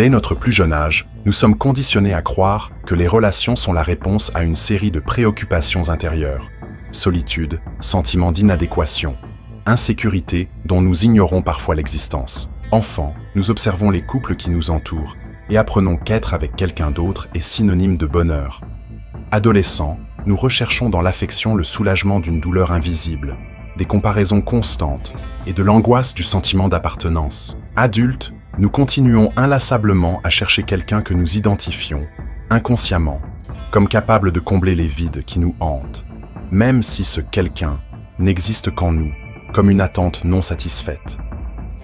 Dès notre plus jeune âge, nous sommes conditionnés à croire que les relations sont la réponse à une série de préoccupations intérieures. Solitude, sentiment d'inadéquation, insécurité dont nous ignorons parfois l'existence. Enfants, nous observons les couples qui nous entourent et apprenons qu'être avec quelqu'un d'autre est synonyme de bonheur. Adolescents, nous recherchons dans l'affection le soulagement d'une douleur invisible, des comparaisons constantes et de l'angoisse du sentiment d'appartenance. Adultes, nous continuons inlassablement à chercher quelqu'un que nous identifions, inconsciemment, comme capable de combler les vides qui nous hantent, même si ce quelqu'un n'existe qu'en nous, comme une attente non satisfaite.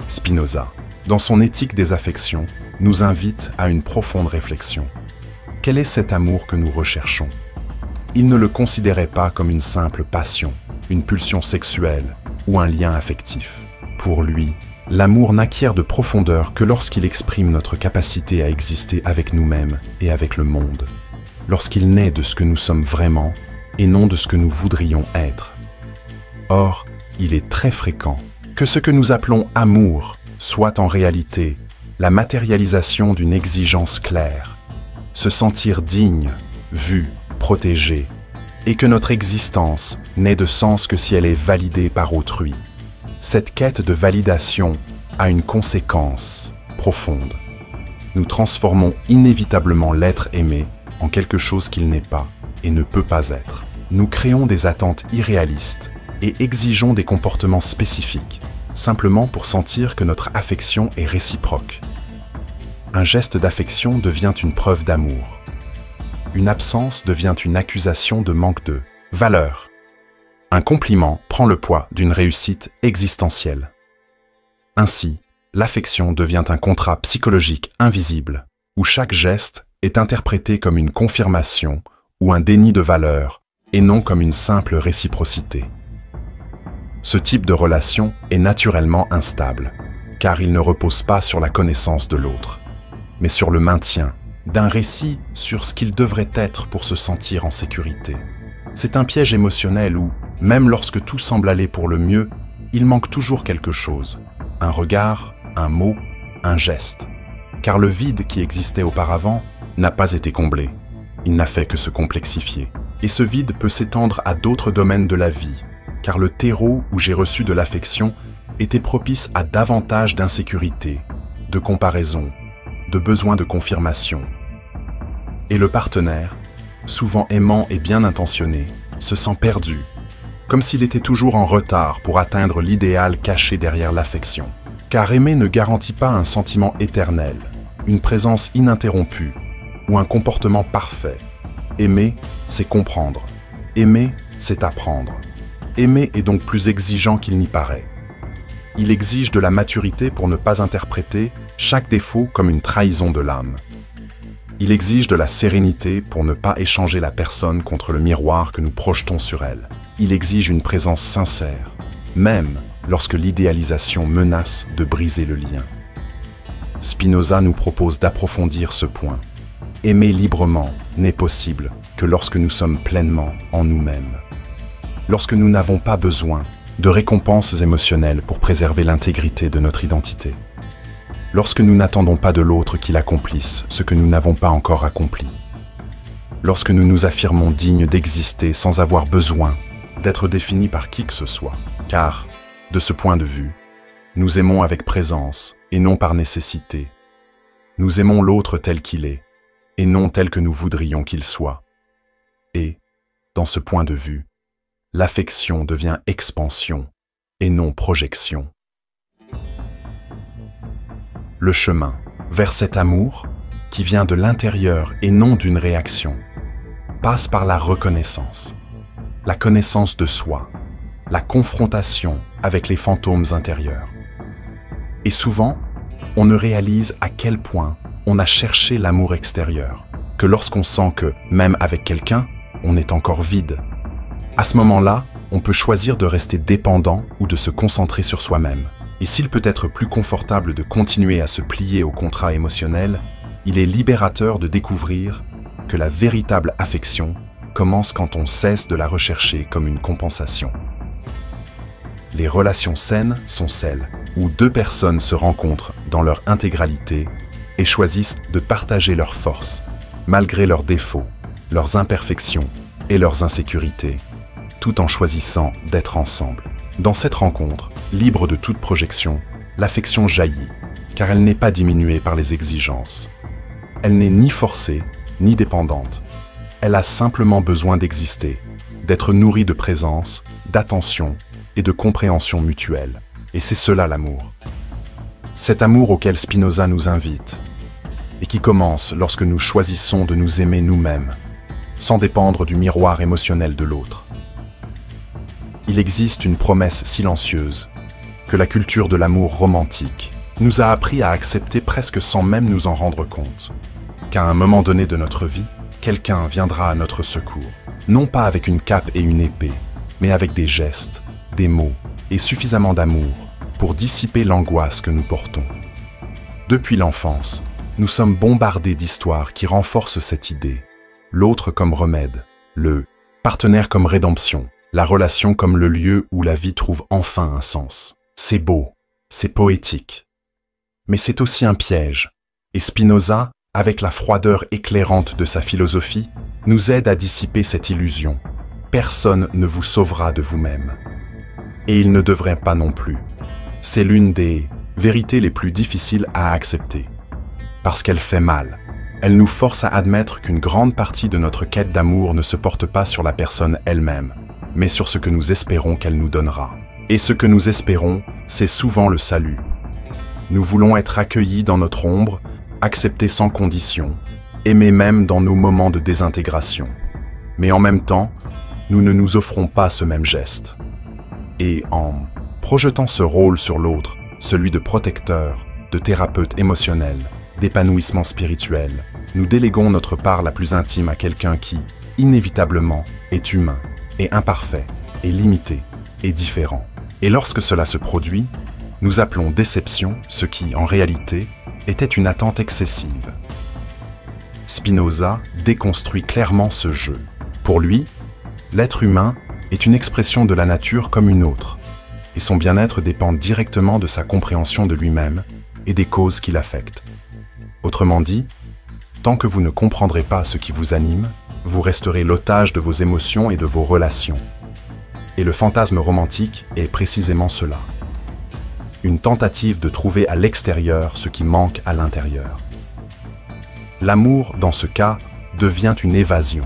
Spinoza, dans son Éthique des affections, nous invite à une profonde réflexion. Quel est cet amour que nous recherchons? Il ne le considérait pas comme une simple passion, une pulsion sexuelle ou un lien affectif. Pour lui, l'amour n'acquiert de profondeur que lorsqu'il exprime notre capacité à exister avec nous-mêmes et avec le monde, lorsqu'il naît de ce que nous sommes vraiment et non de ce que nous voudrions être. Or, il est très fréquent que ce que nous appelons amour soit en réalité la matérialisation d'une exigence claire, se sentir digne, vu, protégé, et que notre existence n'ait de sens que si elle est validée par autrui. Cette quête de validation a une conséquence profonde. Nous transformons inévitablement l'être aimé en quelque chose qu'il n'est pas et ne peut pas être. Nous créons des attentes irréalistes et exigeons des comportements spécifiques, simplement pour sentir que notre affection est réciproque. Un geste d'affection devient une preuve d'amour. Une absence devient une accusation de manque de valeur. Un compliment prend le poids d'une réussite existentielle. Ainsi, l'affection devient un contrat psychologique invisible, où chaque geste est interprété comme une confirmation ou un déni de valeur, et non comme une simple réciprocité. Ce type de relation est naturellement instable, car il ne repose pas sur la connaissance de l'autre, mais sur le maintien d'un récit sur ce qu'il devrait être pour se sentir en sécurité. C'est un piège émotionnel où, même lorsque tout semble aller pour le mieux, il manque toujours quelque chose. Un regard, un mot, un geste. Car le vide qui existait auparavant n'a pas été comblé. Il n'a fait que se complexifier. Et ce vide peut s'étendre à d'autres domaines de la vie, car le terreau où j'ai reçu de l'affection était propice à davantage d'insécurité, de comparaison, de besoin de confirmation. Et le partenaire, souvent aimant et bien intentionné, se sent perdu, comme s'il était toujours en retard pour atteindre l'idéal caché derrière l'affection. Car aimer ne garantit pas un sentiment éternel, une présence ininterrompue ou un comportement parfait. Aimer, c'est comprendre. Aimer, c'est apprendre. Aimer est donc plus exigeant qu'il n'y paraît. Il exige de la maturité pour ne pas interpréter chaque défaut comme une trahison de l'âme. Il exige de la sérénité pour ne pas échanger la personne contre le miroir que nous projetons sur elle. Il exige une présence sincère, même lorsque l'idéalisation menace de briser le lien. Spinoza nous propose d'approfondir ce point. Aimer librement n'est possible que lorsque nous sommes pleinement en nous-mêmes. Lorsque nous n'avons pas besoin de récompenses émotionnelles pour préserver l'intégrité de notre identité. Lorsque nous n'attendons pas de l'autre qu'il accomplisse ce que nous n'avons pas encore accompli. Lorsque nous nous affirmons dignes d'exister sans avoir besoin d'être définis par qui que ce soit. Car, de ce point de vue, nous aimons avec présence et non par nécessité. Nous aimons l'autre tel qu'il est et non tel que nous voudrions qu'il soit. Et, dans ce point de vue, l'affection devient expansion et non projection. Le chemin vers cet amour, qui vient de l'intérieur et non d'une réaction, passe par la reconnaissance, la connaissance de soi, la confrontation avec les fantômes intérieurs. Et souvent, on ne réalise à quel point on a cherché l'amour extérieur, que lorsqu'on sent que, même avec quelqu'un, on est encore vide. À ce moment-là, on peut choisir de rester dépendant ou de se concentrer sur soi-même. Et s'il peut être plus confortable de continuer à se plier au contrat émotionnel, il est libérateur de découvrir que la véritable affection commence quand on cesse de la rechercher comme une compensation. Les relations saines sont celles où deux personnes se rencontrent dans leur intégralité et choisissent de partager leurs forces, malgré leurs défauts, leurs imperfections et leurs insécurités, tout en choisissant d'être ensemble. Dans cette rencontre, libre de toute projection, l'affection jaillit, car elle n'est pas diminuée par les exigences. Elle n'est ni forcée, ni dépendante. Elle a simplement besoin d'exister, d'être nourrie de présence, d'attention et de compréhension mutuelle. Et c'est cela l'amour. Cet amour auquel Spinoza nous invite, et qui commence lorsque nous choisissons de nous aimer nous-mêmes, sans dépendre du miroir émotionnel de l'autre. Il existe une promesse silencieuse que la culture de l'amour romantique nous a appris à accepter presque sans même nous en rendre compte. Qu'à un moment donné de notre vie, quelqu'un viendra à notre secours, non pas avec une cape et une épée, mais avec des gestes, des mots et suffisamment d'amour pour dissiper l'angoisse que nous portons. Depuis l'enfance, nous sommes bombardés d'histoires qui renforcent cette idée. L'autre comme remède, le partenaire comme rédemption, la relation comme le lieu où la vie trouve enfin un sens. C'est beau, c'est poétique. Mais c'est aussi un piège. Et Spinoza, avec la froideur éclairante de sa philosophie, nous aide à dissiper cette illusion. Personne ne vous sauvera de vous-même. Et il ne devrait pas non plus. C'est l'une des vérités les plus difficiles à accepter. Parce qu'elle fait mal. Elle nous force à admettre qu'une grande partie de notre quête d'amour ne se porte pas sur la personne elle-même, mais sur ce que nous espérons qu'elle nous donnera. Et ce que nous espérons, c'est souvent le salut. Nous voulons être accueillis dans notre ombre, acceptés sans condition, aimés même dans nos moments de désintégration. Mais en même temps, nous ne nous offrons pas ce même geste. Et en projetant ce rôle sur l'autre, celui de protecteur, de thérapeute émotionnel, d'épanouissement spirituel, nous déléguons notre part la plus intime à quelqu'un qui, inévitablement, est humain, est imparfait, est limité, est différent. Et lorsque cela se produit, nous appelons déception ce qui, en réalité, était une attente excessive. Spinoza déconstruit clairement ce jeu. Pour lui, l'être humain est une expression de la nature comme une autre, et son bien-être dépend directement de sa compréhension de lui-même et des causes qui l'affectent. Autrement dit, tant que vous ne comprendrez pas ce qui vous anime, vous resterez l'otage de vos émotions et de vos relations. Et le fantasme romantique est précisément cela. Une tentative de trouver à l'extérieur ce qui manque à l'intérieur. L'amour, dans ce cas, devient une évasion.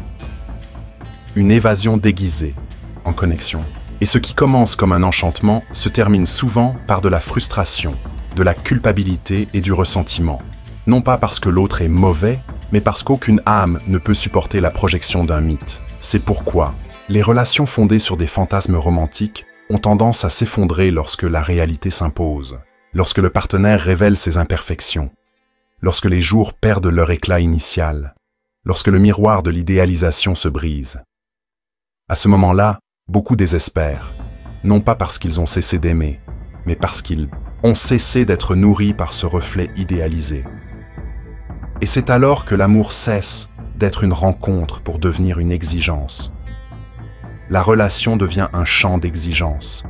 Une évasion déguisée, en connexion. Et ce qui commence comme un enchantement se termine souvent par de la frustration, de la culpabilité et du ressentiment. Non pas parce que l'autre est mauvais, mais parce qu'aucune âme ne peut supporter la projection d'un mythe. C'est pourquoi les relations fondées sur des fantasmes romantiques ont tendance à s'effondrer lorsque la réalité s'impose, lorsque le partenaire révèle ses imperfections, lorsque les jours perdent leur éclat initial, lorsque le miroir de l'idéalisation se brise. À ce moment-là, beaucoup désespèrent, non pas parce qu'ils ont cessé d'aimer, mais parce qu'ils ont cessé d'être nourris par ce reflet idéalisé. Et c'est alors que l'amour cesse d'être une rencontre pour devenir une exigence. La relation devient un champ d'exigence.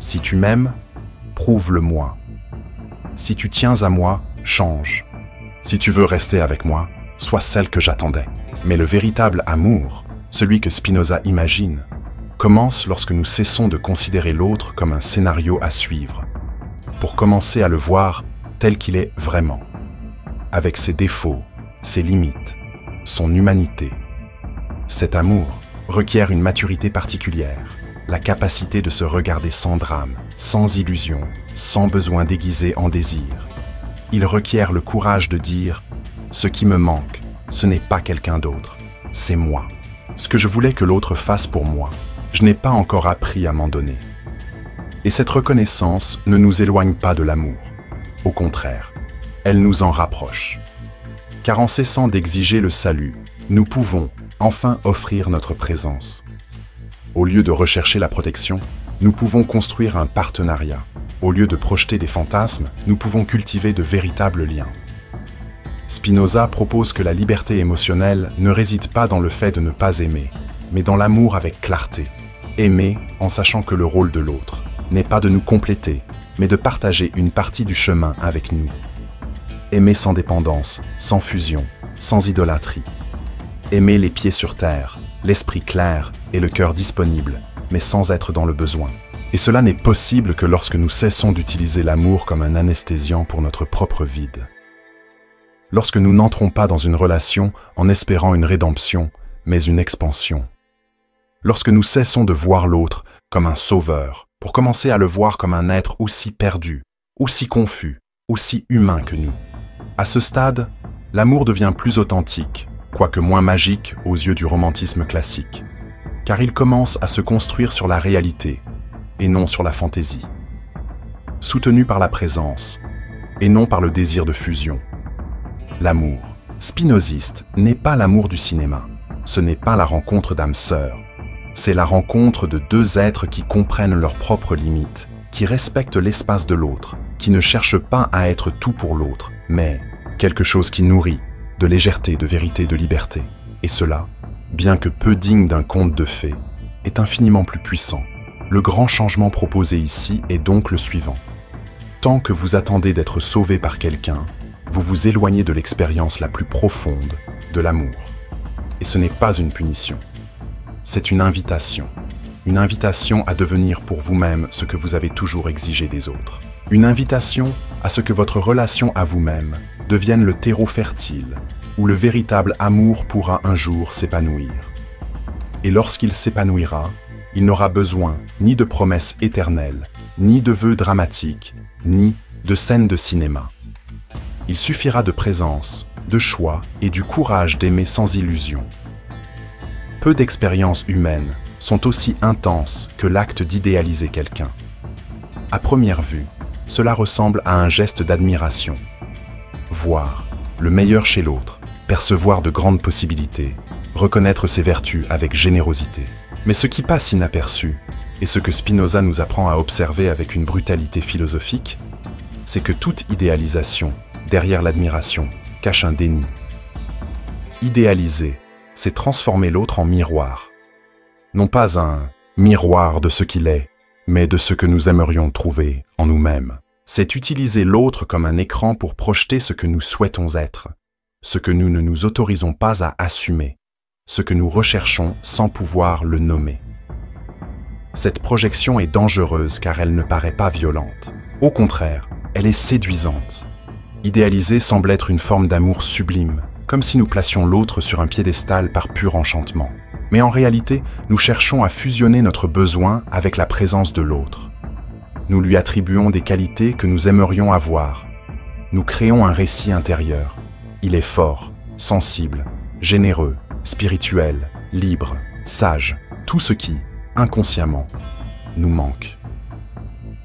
Si tu m'aimes, prouve-le-moi. Si tu tiens à moi, change. Si tu veux rester avec moi, sois celle que j'attendais. Mais le véritable amour, celui que Spinoza imagine, commence lorsque nous cessons de considérer l'autre comme un scénario à suivre, pour commencer à le voir tel qu'il est vraiment, avec ses défauts, ses limites, son humanité. Cet amour requiert une maturité particulière, la capacité de se regarder sans drame, sans illusion, sans besoin déguisé en désir. Il requiert le courage de dire « Ce qui me manque, ce n'est pas quelqu'un d'autre, c'est moi. Ce que je voulais que l'autre fasse pour moi, je n'ai pas encore appris à m'en donner. » Et cette reconnaissance ne nous éloigne pas de l'amour. Au contraire, elle nous en rapproche. Car en cessant d'exiger le salut, nous pouvons enfin offrir notre présence. Au lieu de rechercher la protection, nous pouvons construire un partenariat. Au lieu de projeter des fantasmes, nous pouvons cultiver de véritables liens. Spinoza propose que la liberté émotionnelle ne réside pas dans le fait de ne pas aimer, mais dans l'amour avec clarté. Aimer en sachant que le rôle de l'autre n'est pas de nous compléter, mais de partager une partie du chemin avec nous. Aimer sans dépendance, sans fusion, sans idolâtrie. Aimer les pieds sur terre, l'esprit clair et le cœur disponible, mais sans être dans le besoin. Et cela n'est possible que lorsque nous cessons d'utiliser l'amour comme un anesthésiant pour notre propre vide. Lorsque nous n'entrons pas dans une relation en espérant une rédemption, mais une expansion. Lorsque nous cessons de voir l'autre comme un sauveur, pour commencer à le voir comme un être aussi perdu, aussi confus, aussi humain que nous. À ce stade, l'amour devient plus authentique, quoique moins magique aux yeux du romantisme classique, car il commence à se construire sur la réalité, et non sur la fantaisie. Soutenu par la présence, et non par le désir de fusion. L'amour, spinoziste, n'est pas l'amour du cinéma. Ce n'est pas la rencontre d'âmes sœurs. C'est la rencontre de deux êtres qui comprennent leurs propres limites, qui respectent l'espace de l'autre, qui ne cherchent pas à être tout pour l'autre, mais quelque chose qui nourrit, de légèreté, de vérité, de liberté. Et cela, bien que peu digne d'un conte de fées, est infiniment plus puissant. Le grand changement proposé ici est donc le suivant. Tant que vous attendez d'être sauvé par quelqu'un, vous vous éloignez de l'expérience la plus profonde de l'amour. Et ce n'est pas une punition. C'est une invitation. Une invitation à devenir pour vous-même ce que vous avez toujours exigé des autres. Une invitation à ce que votre relation à vous-même devienne le terreau fertile où le véritable amour pourra un jour s'épanouir. Et lorsqu'il s'épanouira, il n'aura besoin ni de promesses éternelles, ni de vœux dramatiques, ni de scènes de cinéma. Il suffira de présence, de choix et du courage d'aimer sans illusion. Peu d'expériences humaines sont aussi intenses que l'acte d'idéaliser quelqu'un. À première vue, cela ressemble à un geste d'admiration. Voir le meilleur chez l'autre, percevoir de grandes possibilités, reconnaître ses vertus avec générosité. Mais ce qui passe inaperçu, et ce que Spinoza nous apprend à observer avec une brutalité philosophique, c'est que toute idéalisation, derrière l'admiration, cache un déni. Idéaliser, c'est transformer l'autre en miroir. Non pas un miroir de ce qu'il est, mais de ce que nous aimerions trouver en nous-mêmes. C'est utiliser l'autre comme un écran pour projeter ce que nous souhaitons être, ce que nous ne nous autorisons pas à assumer, ce que nous recherchons sans pouvoir le nommer. Cette projection est dangereuse car elle ne paraît pas violente. Au contraire, elle est séduisante. Idéaliser semble être une forme d'amour sublime, comme si nous placions l'autre sur un piédestal par pur enchantement. Mais en réalité, nous cherchons à fusionner notre besoin avec la présence de l'autre. Nous lui attribuons des qualités que nous aimerions avoir. Nous créons un récit intérieur. Il est fort, sensible, généreux, spirituel, libre, sage, tout ce qui, inconsciemment, nous manque.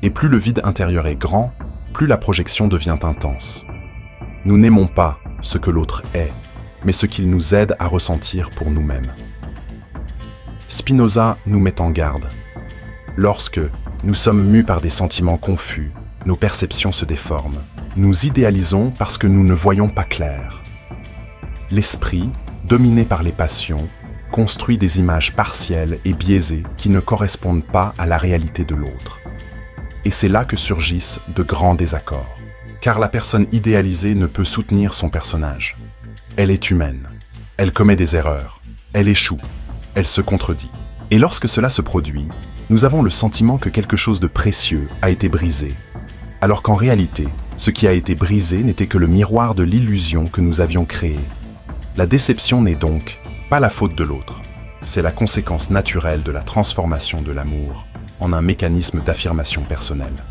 Et plus le vide intérieur est grand, plus la projection devient intense. Nous n'aimons pas ce que l'autre est, mais ce qu'il nous aide à ressentir pour nous-mêmes. Spinoza nous met en garde. Lorsque nous sommes mus par des sentiments confus, nos perceptions se déforment. Nous idéalisons parce que nous ne voyons pas clair. L'esprit, dominé par les passions, construit des images partielles et biaisées qui ne correspondent pas à la réalité de l'autre. Et c'est là que surgissent de grands désaccords. Car la personne idéalisée ne peut soutenir son personnage. Elle est humaine. Elle commet des erreurs. Elle échoue. Elle se contredit. Et lorsque cela se produit, nous avons le sentiment que quelque chose de précieux a été brisé. Alors qu'en réalité, ce qui a été brisé n'était que le miroir de l'illusion que nous avions créée. La déception n'est donc pas la faute de l'autre. C'est la conséquence naturelle de la transformation de l'amour en un mécanisme d'affirmation personnelle.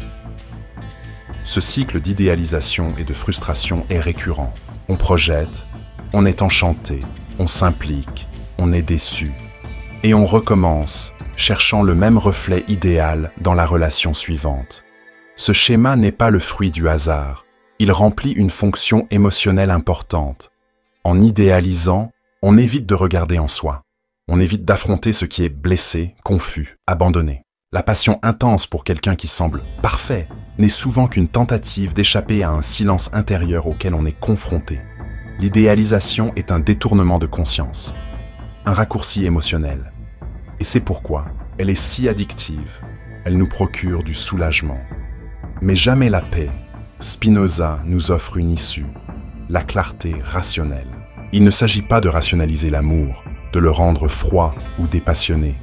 Ce cycle d'idéalisation et de frustration est récurrent. On projette, on est enchanté, on s'implique, on est déçu. Et on recommence, cherchant le même reflet idéal dans la relation suivante. Ce schéma n'est pas le fruit du hasard. Il remplit une fonction émotionnelle importante. En idéalisant, on évite de regarder en soi. On évite d'affronter ce qui est blessé, confus, abandonné. La passion intense pour quelqu'un qui semble parfait n'est souvent qu'une tentative d'échapper à un silence intérieur auquel on est confronté. L'idéalisation est un détournement de conscience, un raccourci émotionnel. Et c'est pourquoi elle est si addictive. Elle nous procure du soulagement. Mais jamais la paix. Spinoza nous offre une issue, la clarté rationnelle. Il ne s'agit pas de rationaliser l'amour, de le rendre froid ou dépassionné.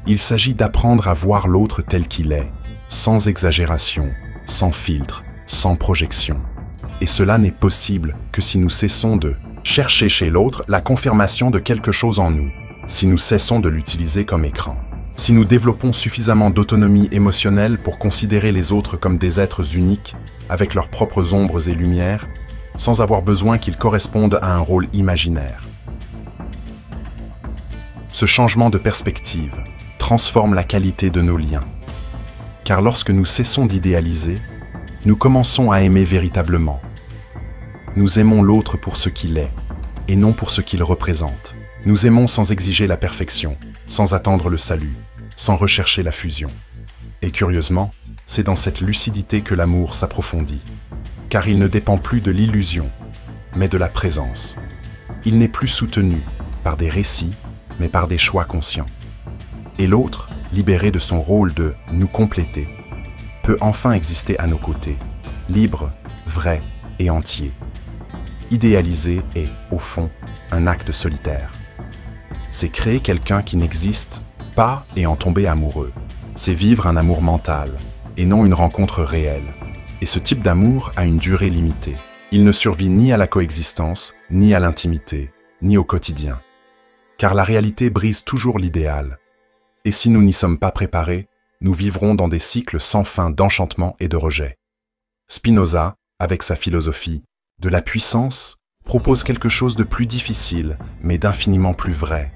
Il s'agit d'apprendre à voir l'autre tel qu'il est, sans exagération, sans filtre, sans projection. Et cela n'est possible que si nous cessons de chercher chez l'autre la confirmation de quelque chose en nous, si nous cessons de l'utiliser comme écran, si nous développons suffisamment d'autonomie émotionnelle pour considérer les autres comme des êtres uniques, avec leurs propres ombres et lumières, sans avoir besoin qu'ils correspondent à un rôle imaginaire. Ce changement de perspective transforme la qualité de nos liens. Car lorsque nous cessons d'idéaliser, nous commençons à aimer véritablement. Nous aimons l'autre pour ce qu'il est, et non pour ce qu'il représente. Nous aimons sans exiger la perfection, sans attendre le salut, sans rechercher la fusion. Et curieusement, c'est dans cette lucidité que l'amour s'approfondit. Car il ne dépend plus de l'illusion, mais de la présence. Il n'est plus soutenu par des récits, mais par des choix conscients. Et l'autre, libéré de son rôle de nous compléter, peut enfin exister à nos côtés, libre, vrai et entier. Idéaliser est, au fond, un acte solitaire. C'est créer quelqu'un qui n'existe pas et en tomber amoureux. C'est vivre un amour mental, et non une rencontre réelle. Et ce type d'amour a une durée limitée. Il ne survit ni à la coexistence, ni à l'intimité, ni au quotidien. Car la réalité brise toujours l'idéal. Et si nous n'y sommes pas préparés, nous vivrons dans des cycles sans fin d'enchantement et de rejet. Spinoza, avec sa philosophie de la puissance, propose quelque chose de plus difficile, mais d'infiniment plus vrai.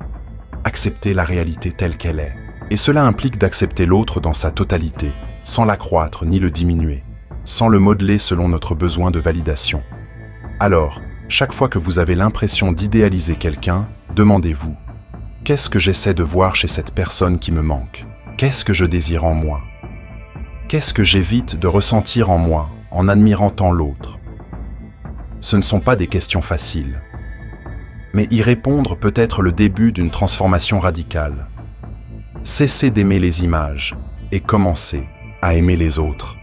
Accepter la réalité telle qu'elle est. Et cela implique d'accepter l'autre dans sa totalité, sans l'accroître ni le diminuer, sans le modeler selon notre besoin de validation. Alors, chaque fois que vous avez l'impression d'idéaliser quelqu'un, demandez-vous: qu'est-ce que j'essaie de voir chez cette personne qui me manque? Qu'est-ce que je désire en moi? Qu'est-ce que j'évite de ressentir en moi en admirant tant l'autre? Ce ne sont pas des questions faciles. Mais y répondre peut être le début d'une transformation radicale. Cessez d'aimer les images et commencez à aimer les autres.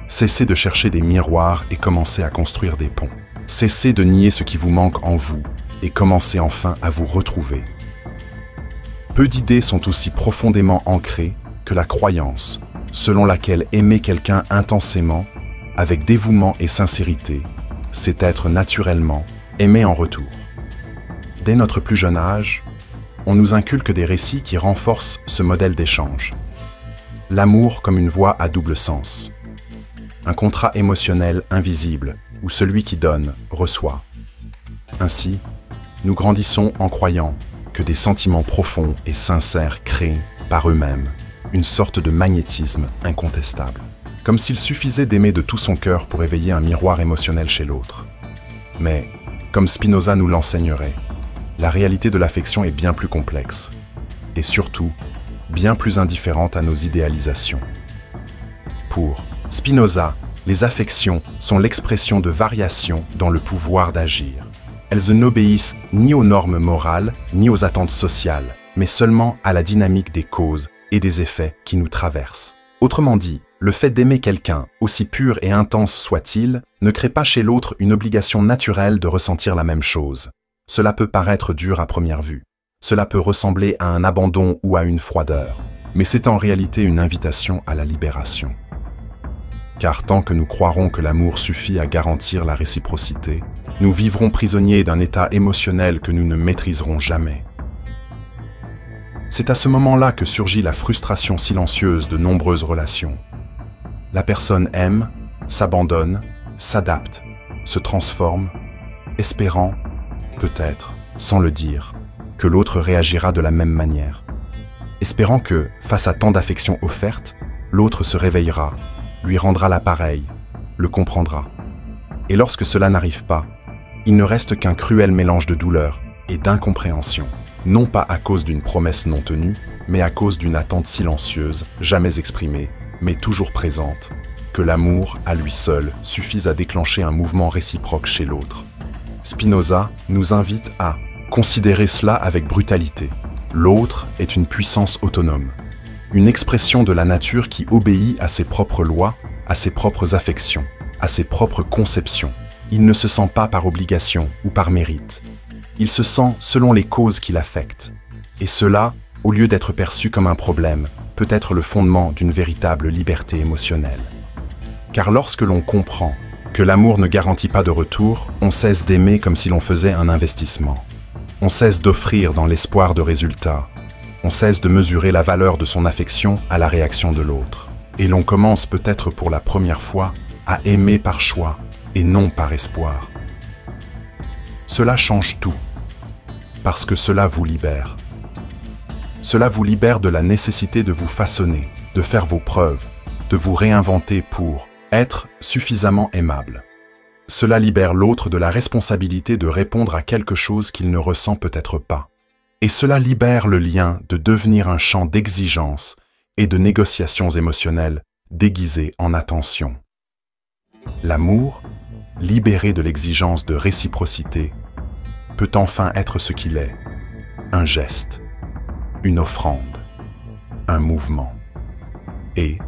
Cessez de chercher des miroirs et commencez à construire des ponts. Cessez de nier ce qui vous manque en vous et commencez enfin à vous retrouver. Peu d'idées sont aussi profondément ancrées que la croyance, selon laquelle aimer quelqu'un intensément, avec dévouement et sincérité, c'est être naturellement aimé en retour. Dès notre plus jeune âge, on nous inculque des récits qui renforcent ce modèle d'échange. L'amour comme une voie à double sens. Un contrat émotionnel invisible où celui qui donne reçoit. Ainsi, nous grandissons en croyant que des sentiments profonds et sincères créent, par eux-mêmes, une sorte de magnétisme incontestable. Comme s'il suffisait d'aimer de tout son cœur pour éveiller un miroir émotionnel chez l'autre. Mais, comme Spinoza nous l'enseignerait, la réalité de l'affection est bien plus complexe, et surtout, bien plus indifférente à nos idéalisations. Pour Spinoza, les affections sont l'expression de variations dans le pouvoir d'agir. Elles n'obéissent ni aux normes morales, ni aux attentes sociales, mais seulement à la dynamique des causes et des effets qui nous traversent. Autrement dit, le fait d'aimer quelqu'un, aussi pur et intense soit-il, ne crée pas chez l'autre une obligation naturelle de ressentir la même chose. Cela peut paraître dur à première vue. Cela peut ressembler à un abandon ou à une froideur. Mais c'est en réalité une invitation à la libération. Car tant que nous croirons que l'amour suffit à garantir la réciprocité, nous vivrons prisonniers d'un état émotionnel que nous ne maîtriserons jamais. C'est à ce moment-là que surgit la frustration silencieuse de nombreuses relations. La personne aime, s'abandonne, s'adapte, se transforme, espérant, peut-être, sans le dire, que l'autre réagira de la même manière. Espérant que, face à tant d'affection offerte, l'autre se réveillera, lui rendra l'appareil, le comprendra. Et lorsque cela n'arrive pas, il ne reste qu'un cruel mélange de douleur et d'incompréhension, non pas à cause d'une promesse non tenue, mais à cause d'une attente silencieuse, jamais exprimée, mais toujours présente, que l'amour, à lui seul, suffise à déclencher un mouvement réciproque chez l'autre. Spinoza nous invite à considérer cela avec brutalité. L'autre est une puissance autonome, une expression de la nature qui obéit à ses propres lois, à ses propres affections, à ses propres conceptions. Il ne se sent pas par obligation ou par mérite. Il se sent selon les causes qui l'affectent. Et cela, au lieu d'être perçu comme un problème, peut être le fondement d'une véritable liberté émotionnelle. Car lorsque l'on comprend que l'amour ne garantit pas de retour, on cesse d'aimer comme si l'on faisait un investissement. On cesse d'offrir dans l'espoir de résultats. On cesse de mesurer la valeur de son affection à la réaction de l'autre. Et l'on commence peut-être pour la première fois à aimer par choix et non par espoir. Cela change tout, parce que cela vous libère. Cela vous libère de la nécessité de vous façonner, de faire vos preuves, de vous réinventer pour être suffisamment aimable. Cela libère l'autre de la responsabilité de répondre à quelque chose qu'il ne ressent peut-être pas. Et cela libère le lien de devenir un champ d'exigence et de négociations émotionnelles déguisées en attention. L'amour, libéré de l'exigence de réciprocité, peut enfin être ce qu'il est, un geste, une offrande, un mouvement. Et,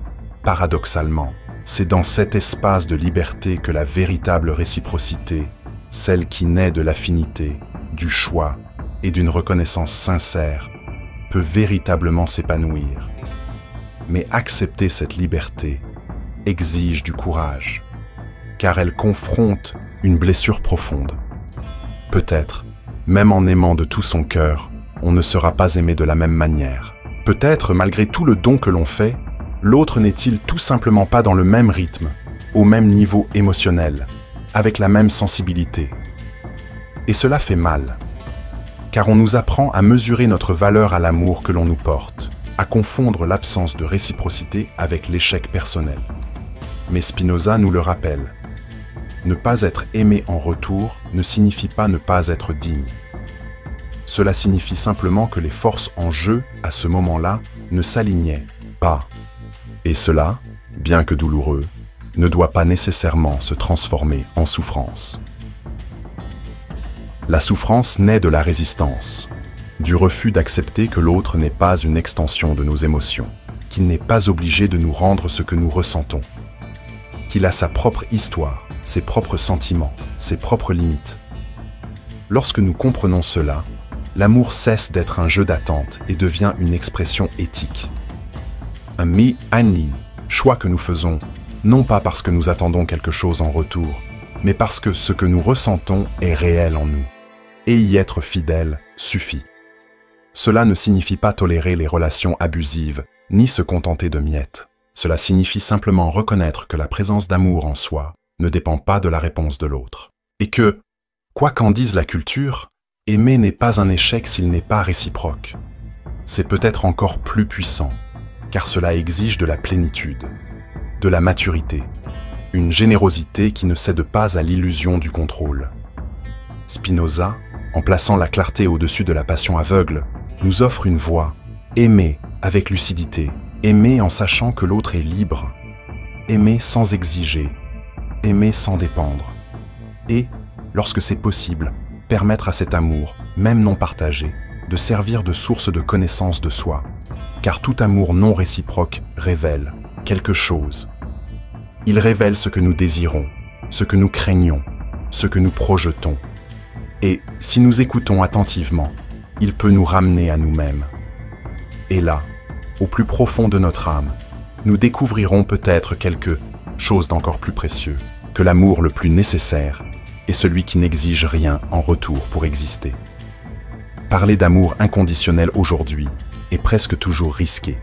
paradoxalement, c'est dans cet espace de liberté que la véritable réciprocité, celle qui naît de l'affinité, du choix et d'une reconnaissance sincère, peut véritablement s'épanouir. Mais accepter cette liberté exige du courage, car elle confronte une blessure profonde. Peut-être, même en aimant de tout son cœur, on ne sera pas aimé de la même manière. Peut-être, malgré tout le don que l'on fait, l'autre n'est-il tout simplement pas dans le même rythme, au même niveau émotionnel, avec la même sensibilité. Et cela fait mal, car on nous apprend à mesurer notre valeur à l'amour que l'on nous porte, à confondre l'absence de réciprocité avec l'échec personnel. Mais Spinoza nous le rappelle. Ne pas être aimé en retour ne signifie pas ne pas être digne. Cela signifie simplement que les forces en jeu, à ce moment-là, ne s'alignaient pas. Et cela, bien que douloureux, ne doit pas nécessairement se transformer en souffrance. La souffrance naît de la résistance, du refus d'accepter que l'autre n'est pas une extension de nos émotions, qu'il n'est pas obligé de nous rendre ce que nous ressentons, qu'il a sa propre histoire, ses propres sentiments, ses propres limites. Lorsque nous comprenons cela, l'amour cesse d'être un jeu d'attente et devient une expression éthique. Un mi-anli, choix que nous faisons, non pas parce que nous attendons quelque chose en retour, mais parce que ce que nous ressentons est réel en nous. Et y être fidèle suffit. Cela ne signifie pas tolérer les relations abusives, ni se contenter de miettes. Cela signifie simplement reconnaître que la présence d'amour en soi ne dépend pas de la réponse de l'autre. Et que, quoi qu'en dise la culture, aimer n'est pas un échec s'il n'est pas réciproque. C'est peut-être encore plus puissant, car cela exige de la plénitude, de la maturité, une générosité qui ne cède pas à l'illusion du contrôle. Spinoza, en plaçant la clarté au-dessus de la passion aveugle, nous offre une voie, aimer avec lucidité, aimer en sachant que l'autre est libre, aimer sans exiger, aimer sans dépendre, et, lorsque c'est possible, permettre à cet amour, même non partagé, de servir de source de connaissance de soi, car tout amour non réciproque révèle quelque chose. Il révèle ce que nous désirons, ce que nous craignons, ce que nous projetons. Et si nous écoutons attentivement, il peut nous ramener à nous-mêmes. Et là, au plus profond de notre âme, nous découvrirons peut-être quelque chose d'encore plus précieux, que l'amour le plus nécessaire est celui qui n'exige rien en retour pour exister. Parler d'amour inconditionnel aujourd'hui est presque toujours risqué.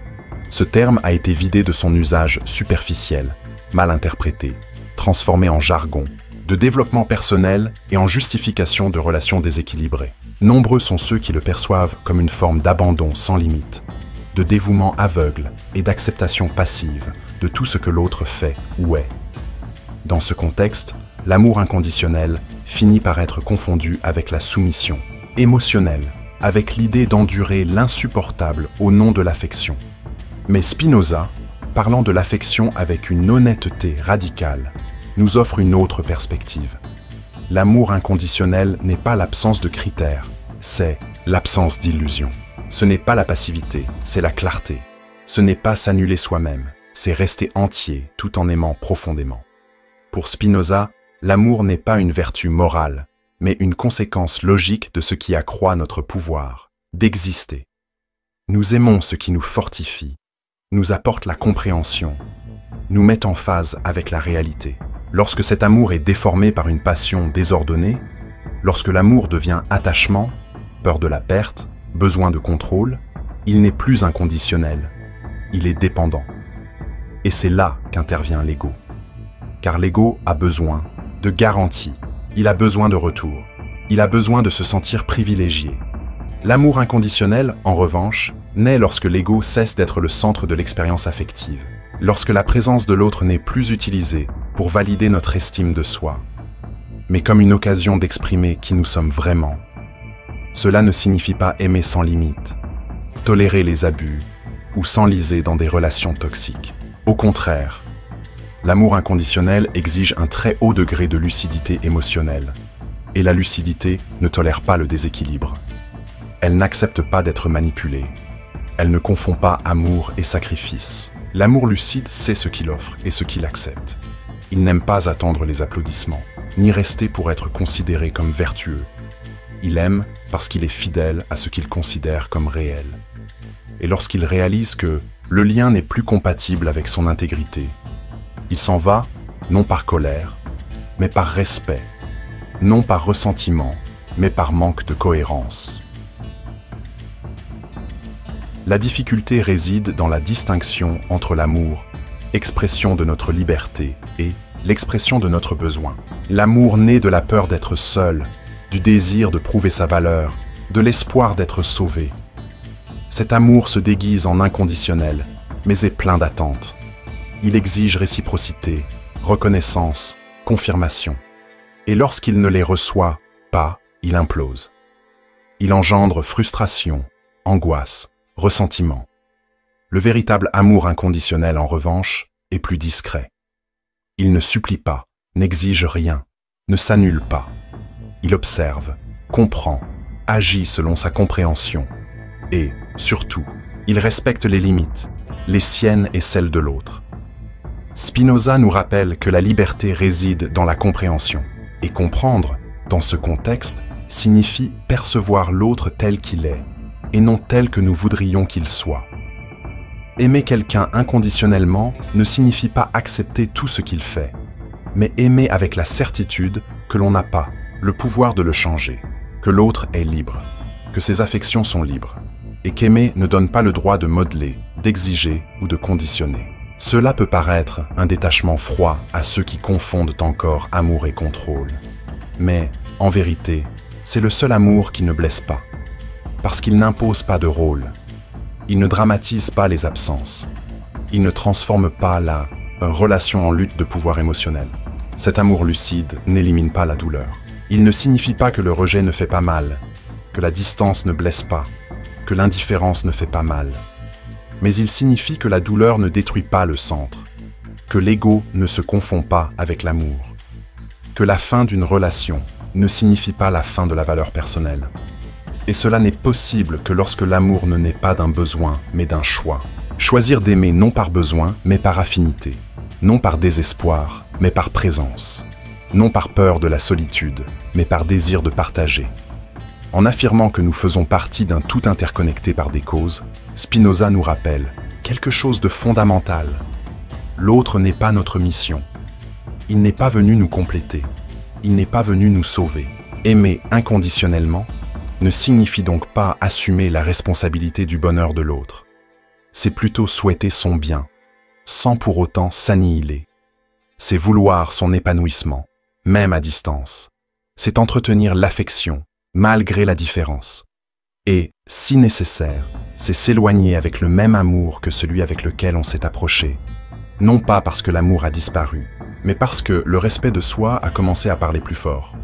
Ce terme a été vidé de son usage superficiel, mal interprété, transformé en jargon, de développement personnel et en justification de relations déséquilibrées. Nombreux sont ceux qui le perçoivent comme une forme d'abandon sans limite, de dévouement aveugle et d'acceptation passive de tout ce que l'autre fait ou est. Dans ce contexte, l'amour inconditionnel finit par être confondu avec la soumission émotionnelle, avec l'idée d'endurer l'insupportable au nom de l'affection. Mais Spinoza, parlant de l'affection avec une honnêteté radicale, nous offre une autre perspective. L'amour inconditionnel n'est pas l'absence de critères, c'est l'absence d'illusions. Ce n'est pas la passivité, c'est la clarté. Ce n'est pas s'annuler soi-même, c'est rester entier tout en aimant profondément. Pour Spinoza, L'amour n'est pas une vertu morale, mais une conséquence logique de ce qui accroît notre pouvoir d'exister. Nous aimons ce qui nous fortifie, nous apporte la compréhension, nous met en phase avec la réalité. Lorsque cet amour est déformé par une passion désordonnée, lorsque l'amour devient attachement, peur de la perte, besoin de contrôle, il n'est plus inconditionnel, il est dépendant. Et c'est là qu'intervient l'ego. Car l'ego a besoin de garanties, il a besoin de retour, il a besoin de se sentir privilégié. L'amour inconditionnel, en revanche, naît lorsque l'ego cesse d'être le centre de l'expérience affective, lorsque la présence de l'autre n'est plus utilisée pour valider notre estime de soi, mais comme une occasion d'exprimer qui nous sommes vraiment. Cela ne signifie pas aimer sans limite, tolérer les abus ou s'enliser dans des relations toxiques. Au contraire, l'amour inconditionnel exige un très haut degré de lucidité émotionnelle, et la lucidité ne tolère pas le déséquilibre. Elle n'accepte pas d'être manipulée. Elle ne confond pas amour et sacrifice. L'amour lucide sait ce qu'il offre et ce qu'il accepte. Il n'aime pas attendre les applaudissements, ni rester pour être considéré comme vertueux. Il aime parce qu'il est fidèle à ce qu'il considère comme réel. Et lorsqu'il réalise que le lien n'est plus compatible avec son intégrité, il s'en va, non par colère, mais par respect, non par ressentiment, mais par manque de cohérence. La difficulté réside dans la distinction entre l'amour, expression de notre liberté, et l'expression de notre besoin. L'amour naît de la peur d'être seul, du désir de prouver sa valeur, de l'espoir d'être sauvé. Cet amour se déguise en inconditionnel, mais est plein d'attentes. Il exige réciprocité, reconnaissance, confirmation. Et lorsqu'il ne les reçoit pas, il implose. Il engendre frustration, angoisse, ressentiment. Le véritable amour inconditionnel, en revanche, est plus discret. Il ne supplie pas, n'exige rien, ne s'annule pas. Il observe, comprend, agit selon sa compréhension. Et, surtout, il respecte les limites, les siennes et celles de l'autre. Spinoza nous rappelle que la liberté réside dans la compréhension. Et comprendre, dans ce contexte, signifie percevoir l'autre tel qu'il est, et non tel que nous voudrions qu'il soit. Aimer quelqu'un inconditionnellement ne signifie pas accepter tout ce qu'il fait, mais aimer avec la certitude que l'on n'a pas le pouvoir de le changer, que l'autre est libre, que ses affections sont libres, et qu'aimer ne donne pas le droit de modeler, d'exiger ou de conditionner. Cela peut paraître un détachement froid à ceux qui confondent encore amour et contrôle. Mais, en vérité, c'est le seul amour qui ne blesse pas, parce qu'il n'impose pas de rôle. Il ne dramatise pas les absences. Il ne transforme pas la relation en lutte de pouvoir émotionnel. Cet amour lucide n'élimine pas la douleur. Il ne signifie pas que le rejet ne fait pas mal, que la distance ne blesse pas, que l'indifférence ne fait pas mal. Mais il signifie que la douleur ne détruit pas le centre, que l'ego ne se confond pas avec l'amour, que la fin d'une relation ne signifie pas la fin de la valeur personnelle. Et cela n'est possible que lorsque l'amour ne naît pas d'un besoin, mais d'un choix. Choisir d'aimer non par besoin, mais par affinité. Non par désespoir, mais par présence. Non par peur de la solitude, mais par désir de partager. En affirmant que nous faisons partie d'un tout interconnecté par des causes, Spinoza nous rappelle quelque chose de fondamental. L'autre n'est pas notre mission. Il n'est pas venu nous compléter. Il n'est pas venu nous sauver. Aimer inconditionnellement ne signifie donc pas assumer la responsabilité du bonheur de l'autre. C'est plutôt souhaiter son bien, sans pour autant s'annihiler. C'est vouloir son épanouissement, même à distance. C'est entretenir l'affection, malgré la différence. Et, si nécessaire, c'est s'éloigner avec le même amour que celui avec lequel on s'est approché. Non pas parce que l'amour a disparu, mais parce que le respect de soi a commencé à parler plus fort.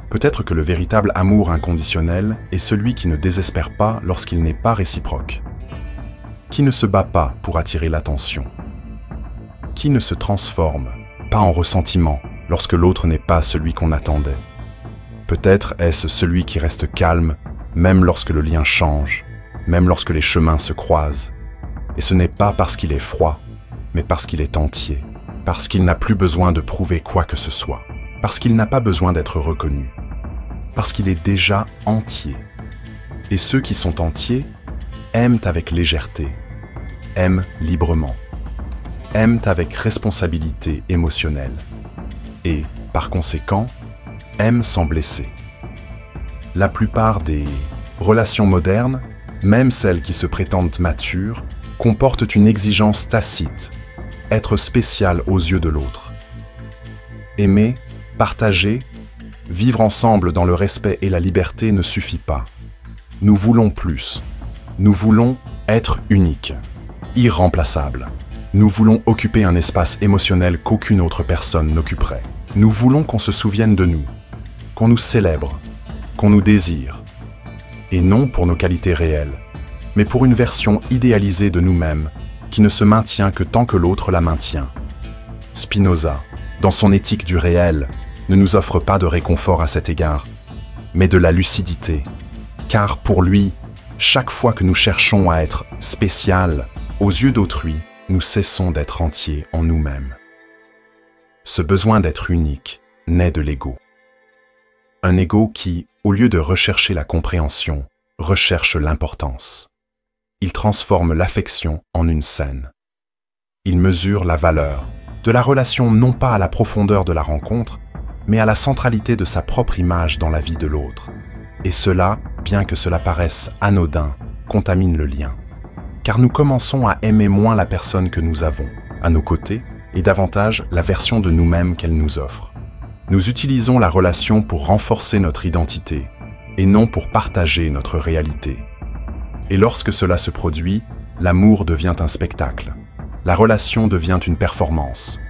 Peut-être que le véritable amour inconditionnel est celui qui ne désespère pas lorsqu'il n'est pas réciproque, qui ne se bat pas pour attirer l'attention, qui ne se transforme pas en ressentiment lorsque l'autre n'est pas celui qu'on attendait. Peut-être est-ce celui qui reste calme, même lorsque le lien change, même lorsque les chemins se croisent. Et ce n'est pas parce qu'il est froid, mais parce qu'il est entier. parce qu'il n'a plus besoin de prouver quoi que ce soit, parce qu'il n'a pas besoin d'être reconnu, parce qu'il est déjà entier. Et ceux qui sont entiers aiment avec légèreté, aiment librement, aiment avec responsabilité émotionnelle et, par conséquent, aiment sans blesser. La plupart des relations modernes, même celles qui se prétendent matures, comportent une exigence tacite, être spécial aux yeux de l'autre. Aimer, partager, vivre ensemble dans le respect et la liberté ne suffit pas. Nous voulons plus. Nous voulons être uniques, irremplaçables. Nous voulons occuper un espace émotionnel qu'aucune autre personne n'occuperait. Nous voulons qu'on se souvienne de nous, qu'on nous célèbre, qu'on nous désire. Et non pour nos qualités réelles, mais pour une version idéalisée de nous-mêmes qui ne se maintient que tant que l'autre la maintient. Spinoza, dans son éthique du réel, ne nous offre pas de réconfort à cet égard, mais de la lucidité, car pour lui, chaque fois que nous cherchons à être spécial aux yeux d'autrui, nous cessons d'être entiers en nous-mêmes. Ce besoin d'être unique naît de l'ego. Un ego qui, au lieu de rechercher la compréhension, recherche l'importance. Il transforme l'affection en une scène. Il mesure la valeur de la relation non pas à la profondeur de la rencontre, mais à la centralité de sa propre image dans la vie de l'autre. Et cela, bien que cela paraisse anodin, contamine le lien. Car nous commençons à aimer moins la personne que nous avons à nos côtés et davantage la version de nous-mêmes qu'elle nous offre. Nous utilisons la relation pour renforcer notre identité et non pour partager notre réalité. Et lorsque cela se produit, l'amour devient un spectacle. La relation devient une performance.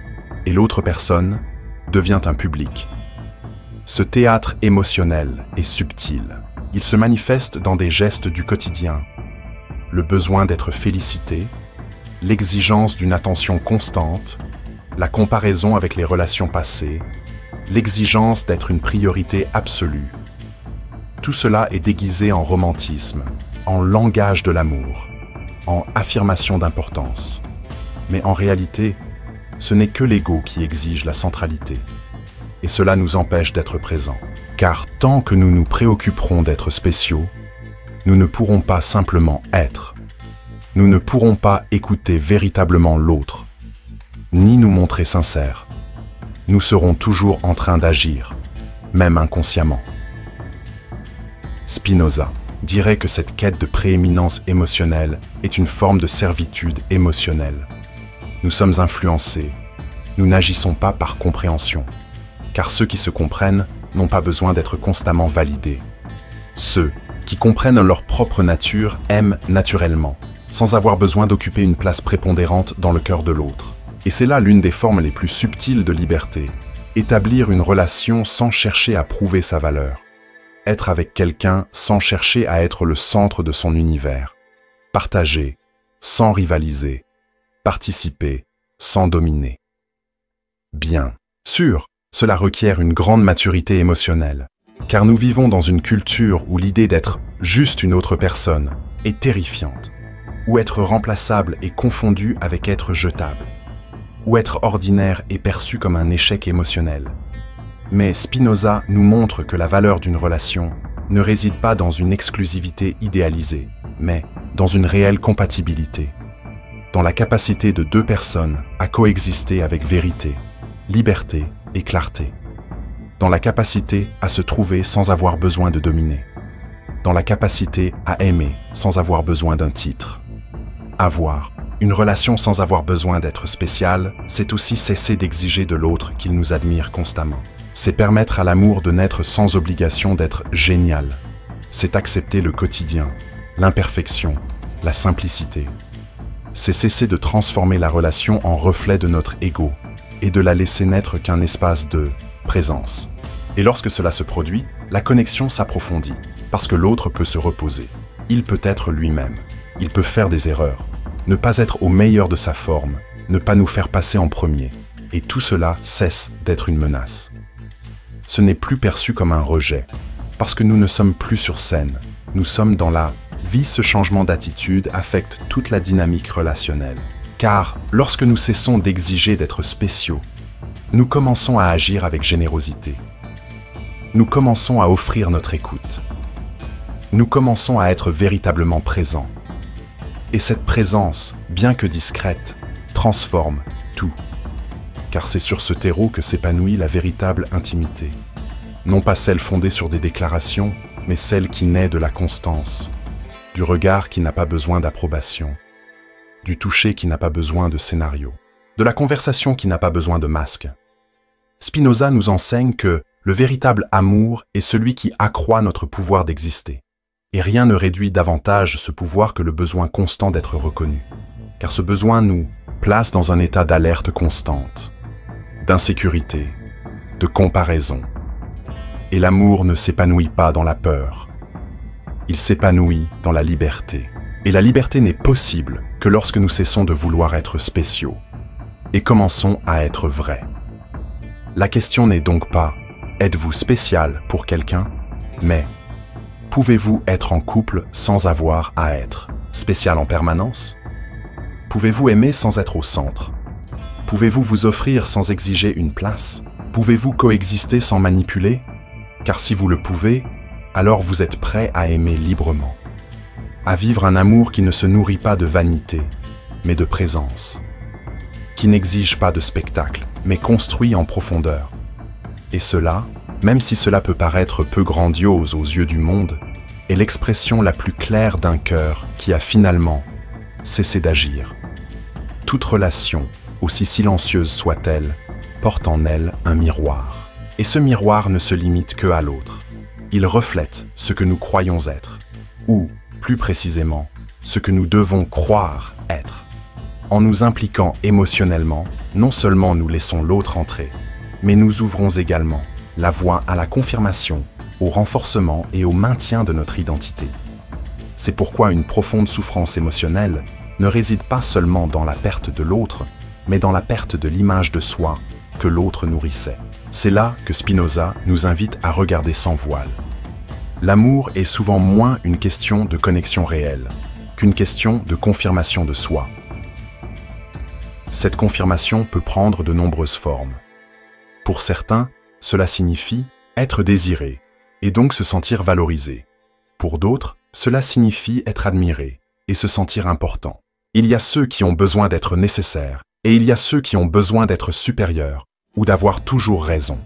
Et l'autre personne devient un public. Ce théâtre émotionnel est subtil. Il se manifeste dans des gestes du quotidien. Le besoin d'être félicité, l'exigence d'une attention constante, la comparaison avec les relations passées, l'exigence d'être une priorité absolue. Tout cela est déguisé en romantisme, en langage de l'amour, en affirmation d'importance. Mais en réalité, ce n'est que l'ego qui exige la centralité. Et cela nous empêche d'être présents. Car tant que nous nous préoccuperons d'être spéciaux, nous ne pourrons pas simplement être. Nous ne pourrons pas écouter véritablement l'autre, ni nous montrer sincères. Nous serons toujours en train d'agir, même inconsciemment. Spinoza dirait que cette quête de prééminence émotionnelle est une forme de servitude émotionnelle. Nous sommes influencés, nous n'agissons pas par compréhension, car ceux qui se comprennent n'ont pas besoin d'être constamment validés. Ceux qui comprennent leur propre nature aiment naturellement, sans avoir besoin d'occuper une place prépondérante dans le cœur de l'autre. Et c'est là l'une des formes les plus subtiles de liberté, établir une relation sans chercher à prouver sa valeur, être avec quelqu'un sans chercher à être le centre de son univers, partager sans rivaliser, participer sans dominer. Bien sûr, cela requiert une grande maturité émotionnelle, car nous vivons dans une culture où l'idée d'être juste une autre personne est terrifiante, où être remplaçable est confondu avec être jetable, où être ordinaire est perçu comme un échec émotionnel. Mais Spinoza nous montre que la valeur d'une relation ne réside pas dans une exclusivité idéalisée, mais dans une réelle compatibilité, dans la capacité de deux personnes à coexister avec vérité, liberté et clarté, dans la capacité à se trouver sans avoir besoin de dominer, dans la capacité à aimer sans avoir besoin d'un titre. Avoir une relation sans avoir besoin d'être spécial, c'est aussi cesser d'exiger de l'autre qu'il nous admire constamment. C'est permettre à l'amour de naître sans obligation d'être génial. C'est accepter le quotidien, l'imperfection, la simplicité. C'est cesser de transformer la relation en reflet de notre ego et de la laisser n'être qu'un espace de présence. Et lorsque cela se produit, la connexion s'approfondit, parce que l'autre peut se reposer. Il peut être lui-même. Il peut faire des erreurs, ne pas être au meilleur de sa forme, ne pas nous faire passer en premier. Et tout cela cesse d'être une menace. Ce n'est plus perçu comme un rejet, parce que nous ne sommes plus sur scène. Nous sommes dans la vie. Ce changement d'attitude affecte toute la dynamique relationnelle. Car lorsque nous cessons d'exiger d'être spéciaux, nous commençons à agir avec générosité. Nous commençons à offrir notre écoute. Nous commençons à être véritablement présents. Et cette présence, bien que discrète, transforme tout. Car c'est sur ce terreau que s'épanouit la véritable intimité. Non pas celle fondée sur des déclarations, mais celle qui naît de la constance, du regard qui n'a pas besoin d'approbation, du toucher qui n'a pas besoin de scénario, de la conversation qui n'a pas besoin de masque. Spinoza nous enseigne que le véritable amour est celui qui accroît notre pouvoir d'exister. Et rien ne réduit davantage ce pouvoir que le besoin constant d'être reconnu. Car ce besoin nous place dans un état d'alerte constante, d'insécurité, de comparaison. Et l'amour ne s'épanouit pas dans la peur. Il s'épanouit dans la liberté. Et la liberté n'est possible que lorsque nous cessons de vouloir être spéciaux et commençons à être vrais. La question n'est donc pas « êtes-vous spécial pour quelqu'un ?» mais « pouvez-vous être en couple sans avoir à être spécial en permanence ?» Pouvez-vous aimer sans être au centre? Pouvez-vous vous offrir sans exiger une place? Pouvez-vous coexister sans manipuler? Car si vous le pouvez, alors vous êtes prêt à aimer librement, à vivre un amour qui ne se nourrit pas de vanité, mais de présence, qui n'exige pas de spectacle, mais construit en profondeur. Et cela, même si cela peut paraître peu grandiose aux yeux du monde, est l'expression la plus claire d'un cœur qui a finalement cessé d'agir. Toute relation, aussi silencieuse soit-elle, porte en elle un miroir. Et ce miroir ne se limite que à l'autre. Il reflète ce que nous croyons être, ou, plus précisément, ce que nous devons croire être. En nous impliquant émotionnellement, non seulement nous laissons l'autre entrer, mais nous ouvrons également la voie à la confirmation, au renforcement et au maintien de notre identité. C'est pourquoi une profonde souffrance émotionnelle ne réside pas seulement dans la perte de l'autre, mais dans la perte de l'image de soi que l'autre nourrissait. C'est là que Spinoza nous invite à regarder sans voile. L'amour est souvent moins une question de connexion réelle qu'une question de confirmation de soi. Cette confirmation peut prendre de nombreuses formes. Pour certains, cela signifie être désiré et donc se sentir valorisé. Pour d'autres, cela signifie être admiré et se sentir important. Il y a ceux qui ont besoin d'être nécessaires et il y a ceux qui ont besoin d'être supérieurs ou d'avoir toujours raison.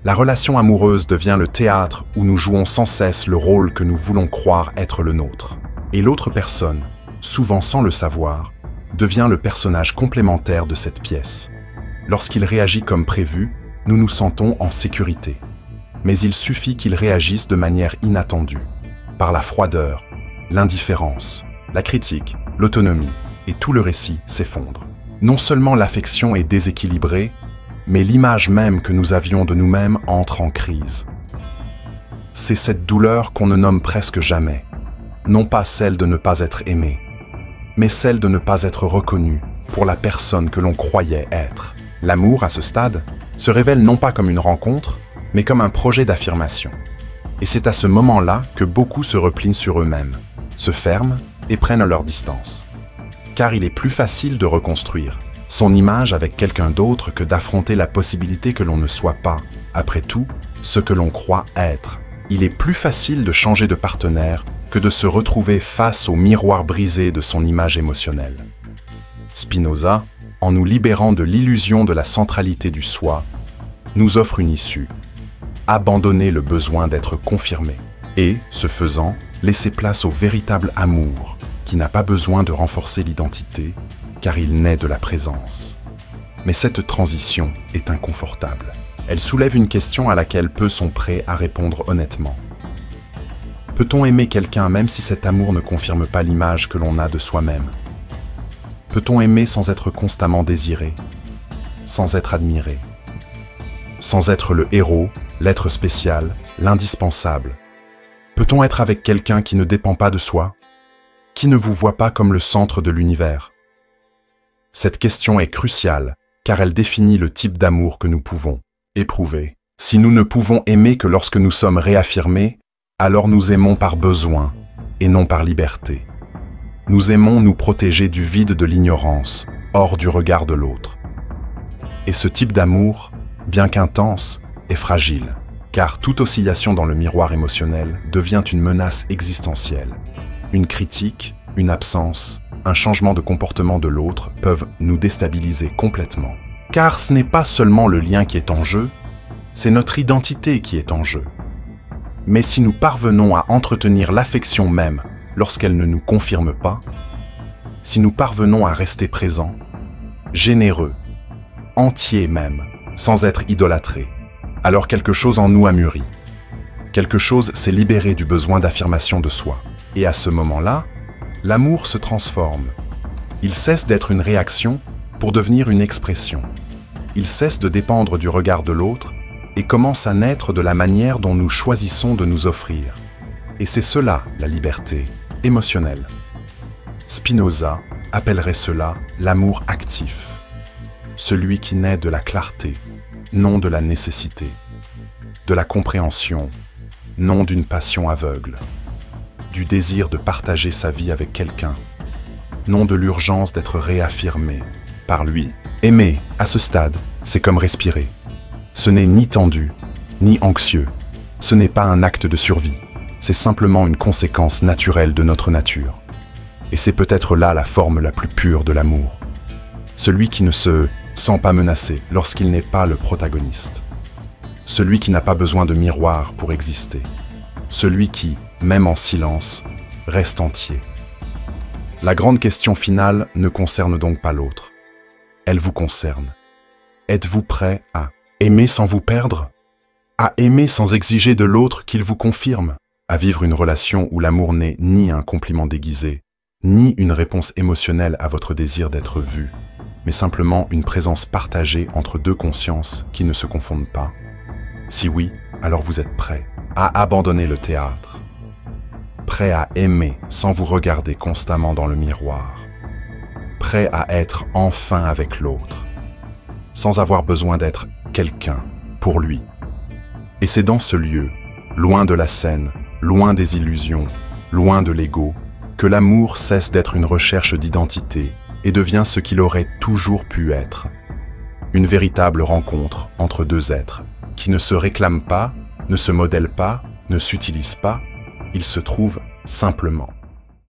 La relation amoureuse devient le théâtre où nous jouons sans cesse le rôle que nous voulons croire être le nôtre. Et l'autre personne, souvent sans le savoir, devient le personnage complémentaire de cette pièce. Lorsqu'il réagit comme prévu, nous nous sentons en sécurité. Mais il suffit qu'il réagisse de manière inattendue, par la froideur, l'indifférence, la critique, l'autonomie, et tout le récit s'effondre. Non seulement l'affection est déséquilibrée, mais l'image même que nous avions de nous-mêmes entre en crise. C'est cette douleur qu'on ne nomme presque jamais, non pas celle de ne pas être aimé, mais celle de ne pas être reconnu pour la personne que l'on croyait être. L'amour, à ce stade, se révèle non pas comme une rencontre, mais comme un projet d'affirmation. Et c'est à ce moment-là que beaucoup se replient sur eux-mêmes, se ferment et prennent leur distance. Car il est plus facile de reconstruire son image avec quelqu'un d'autre que d'affronter la possibilité que l'on ne soit pas, après tout, ce que l'on croit être. Il est plus facile de changer de partenaire que de se retrouver face au miroir brisé de son image émotionnelle. Spinoza, en nous libérant de l'illusion de la centralité du soi, nous offre une issue. Abandonner le besoin d'être confirmé et, ce faisant, laisser place au véritable amour qui n'a pas besoin de renforcer l'identité car il naît de la présence. Mais cette transition est inconfortable. Elle soulève une question à laquelle peu sont prêts à répondre honnêtement. Peut-on aimer quelqu'un même si cet amour ne confirme pas l'image que l'on a de soi-même? Peut-on aimer sans être constamment désiré, sans être admiré, sans être le héros, l'être spécial, l'indispensable? Peut-on être avec quelqu'un qui ne dépend pas de soi, qui ne vous voit pas comme le centre de l'univers? Cette question est cruciale, car elle définit le type d'amour que nous pouvons éprouver. Si nous ne pouvons aimer que lorsque nous sommes réaffirmés, alors nous aimons par besoin et non par liberté. Nous aimons nous protéger du vide de l'ignorance, hors du regard de l'autre. Et ce type d'amour, bien qu'intense, est fragile, car toute oscillation dans le miroir émotionnel devient une menace existentielle. Une critique, une absence, un changement de comportement de l'autre peuvent nous déstabiliser complètement. Car ce n'est pas seulement le lien qui est en jeu, c'est notre identité qui est en jeu. Mais si nous parvenons à entretenir l'affection même lorsqu'elle ne nous confirme pas, si nous parvenons à rester présents, généreux, entiers même, sans être idolâtrés, alors quelque chose en nous a mûri. Quelque chose s'est libéré du besoin d'affirmation de soi. Et à ce moment-là, l'amour se transforme. Il cesse d'être une réaction pour devenir une expression. Il cesse de dépendre du regard de l'autre et commence à naître de la manière dont nous choisissons de nous offrir. Et c'est cela, la liberté émotionnelle. Spinoza appellerait cela l'amour actif, celui qui naît de la clarté, non de la nécessité, de la compréhension, non d'une passion aveugle, du désir de partager sa vie avec quelqu'un, non de l'urgence d'être réaffirmé par lui. Aimer, à ce stade, c'est comme respirer. Ce n'est ni tendu, ni anxieux. Ce n'est pas un acte de survie. C'est simplement une conséquence naturelle de notre nature. Et c'est peut-être là la forme la plus pure de l'amour. Celui qui ne se sent pas menacé lorsqu'il n'est pas le protagoniste. Celui qui n'a pas besoin de miroir pour exister. Celui qui, même en silence, reste entier. La grande question finale ne concerne donc pas l'autre. Elle vous concerne. Êtes-vous prêt à aimer sans vous perdre? À aimer sans exiger de l'autre qu'il vous confirme? À vivre une relation où l'amour n'est ni un compliment déguisé, ni une réponse émotionnelle à votre désir d'être vu, mais simplement une présence partagée entre deux consciences qui ne se confondent pas? Si oui, alors vous êtes prêt à abandonner le théâtre, prêt à aimer sans vous regarder constamment dans le miroir, prêt à être enfin avec l'autre, sans avoir besoin d'être quelqu'un pour lui. Et c'est dans ce lieu, loin de la scène, loin des illusions, loin de l'ego, que l'amour cesse d'être une recherche d'identité et devient ce qu'il aurait toujours pu être. Une véritable rencontre entre deux êtres qui ne se réclament pas, ne se modèlent pas, ne s'utilisent pas, ils se trouvent simplement.